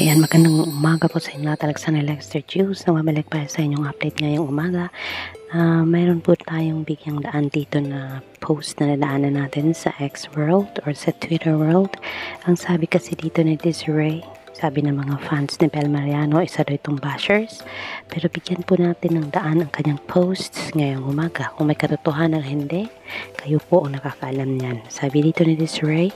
Ayan, magandang umaga po sa inyo lahat. Alexander Lexter Juice. Namabalik pa sa inyong update ngayong umaga. Mayroon po tayong bigyang daan dito na post na nadaanan natin sa X world or sa Twitter world. Ang sabi kasi dito ni Desiree, sabi ng mga fans ni Bel Mariano, isa daw itong bashers. Pero bigyan po natin ng daan ang kanyang posts ngayong umaga. Kung may katotohanan hindi, kayo po ang nakakaalam niyan. Sabi dito ni Desiree,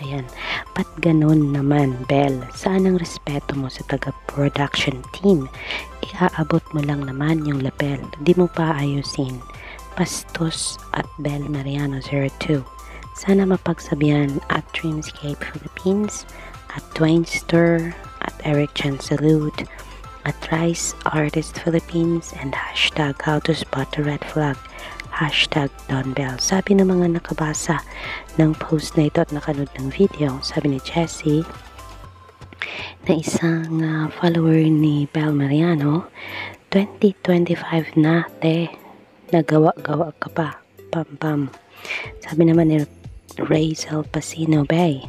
ayan, ba't ganun naman, Bel? Saan ang respeto mo sa taga-production team? Iaabot mo lang naman yung lapel. Di mo pa ayusin. Pastos at Bel Mariano 02. Sana mapagsabihan at Dreamscape Philippines, at Dwayne Stur, at Eric Chan Salute, at Rice Artist Philippines, and hashtag how to spot the red flag. Hashtag Don Bell. Sabi ng mga nakabasa ng post na ito at nakanood ng video, sabi ni Jessie na isang follower ni Bel Mariano, 2025 na, nagawa-gawa ka pa, pam. Sabi naman ni Razel Pasino Bay,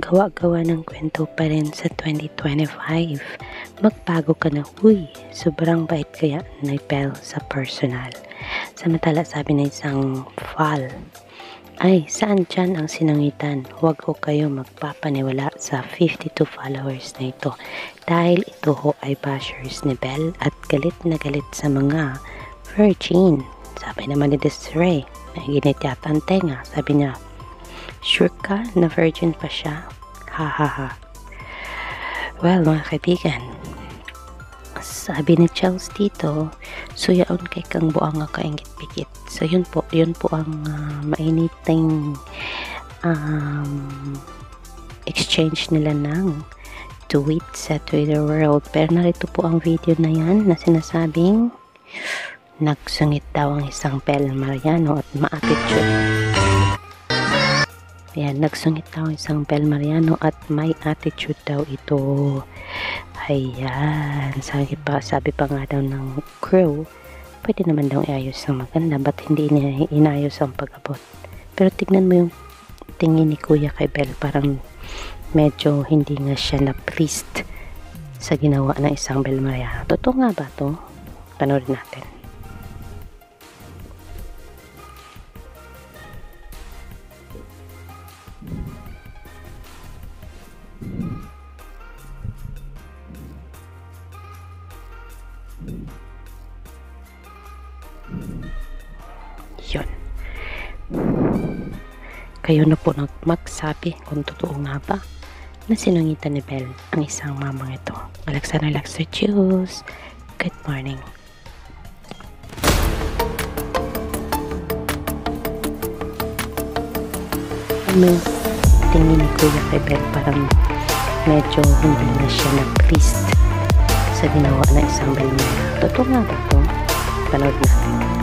gawa-gawa ng kwento pa rin sa 2025. Magbago ka na, huy. Sobrang bait kaya ni Bel sa personal. Samantala sabi ng isang fall, ay saan dyan ang sinangitan? Huwag ko kayo magpapaniwala sa 52 followers na ito dahil ito ho ay bashers ni Bel at galit na galit sa mga virgin. Sabi naman ni Desiree, naginit yata ang tenga. Sabi niya, sure ka na virgin pa siya? Ha ha ha. Well, mga kaibigan, sabi ni Charles dito, suyaon kay kang buang nga kaingit-pikit. So yun po ang mainiting exchange nila ng tweet sa Twitter world. Pero narito po ang video na yan na sinasabing nagsungit daw ang isang Bel Mariano at ma-attitude. Ayan, nagsungit daw isang Bel Mariano at may attitude daw ito. Ayan, sabi pa nga daw ng crew, pwede naman daw iayos ng maganda, ba't hindi inayos ang pag-abot? Pero tignan mo yung tingin ni Kuya kay Bel, parang medyo hindi nga siya na-pleased sa ginawa ng isang Bel Mariano. Totoo nga ba to? Panoorin natin. Yun. Kayo na po magsabi kung totoo nga ba na sinungitan ni Bel ang isang mamang ito. Alexander Lexter Juice. Good morning. Ano tingin ni Kuya kay Bel, parang medyo hindi na siya na-pleased sa ginawa na isang Bel Mariano. Totoo nga ba ito? Panood natin.